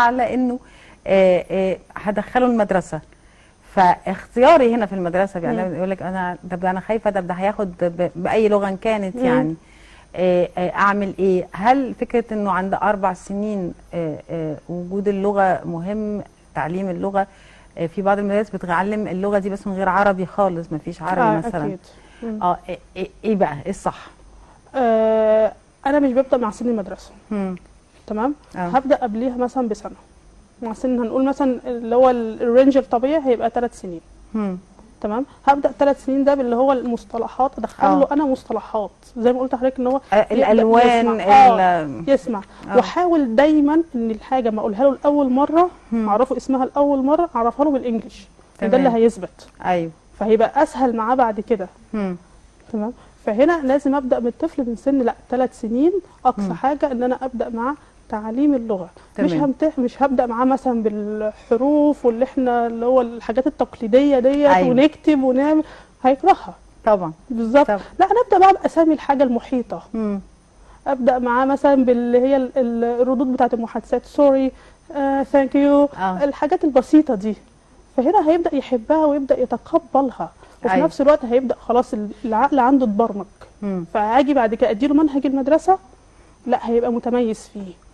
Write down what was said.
على انه هدخله المدرسه. فاختياري هنا في المدرسه يعني يقول لك انا خايفه ده هياخد باي لغه إن كانت يعني اعمل ايه؟ هل فكره انه عند 4 سنين وجود اللغه مهم، تعليم اللغه؟ في بعض المدارس بتعلم اللغه دي بس من غير عربي خالص، ما فيش عربي مثلا. اكيد. ايه بقى ايه الصح؟ انا مش ببدا مع سن المدرسه. تمام. هبدا قبليها مثلا بسنه، مع سن هنقول مثلا اللي هو الرينج الطبيعي هيبقى 3 سنين. تمام. هبدا 3 سنين ده باللي هو المصطلحات، ادخل له انا مصطلحات زي ما قلت لحضرتك ان هو الالوان يسمع واحاول دايما ان الحاجه ما اقولها له لاول مره اعرفه اسمها لاول مره اعرفها له بالانجلش، ده اللي هيثبت. ايوه، فهيبقى اسهل معاه بعد كده. تمام. فهنا لازم ابدا بالطفل من سن 3 سنين اقصى حاجه ان انا ابدا معاه تعليم اللغه. تمام. مش هبدا معاه مثلا بالحروف واللي احنا اللي هو الحاجات التقليديه ديت. أيوة. ونكتب ونعمل، هيكرهها طبعا. بالظبط. لا انا ابدا معاه باسامي الحاجه المحيطه. ابدا معاه مثلا باللي هي الردود بتاعت المحادثات، سوري، ثانك يو، الحاجات البسيطه دي. فهنا هيبدا يحبها ويبدا يتقبلها، وفي نفس الوقت هيبدا خلاص العقل عنده اتبرمج. فاجي بعد كده اديله منهج المدرسه، لا هيبقى متميز فيه.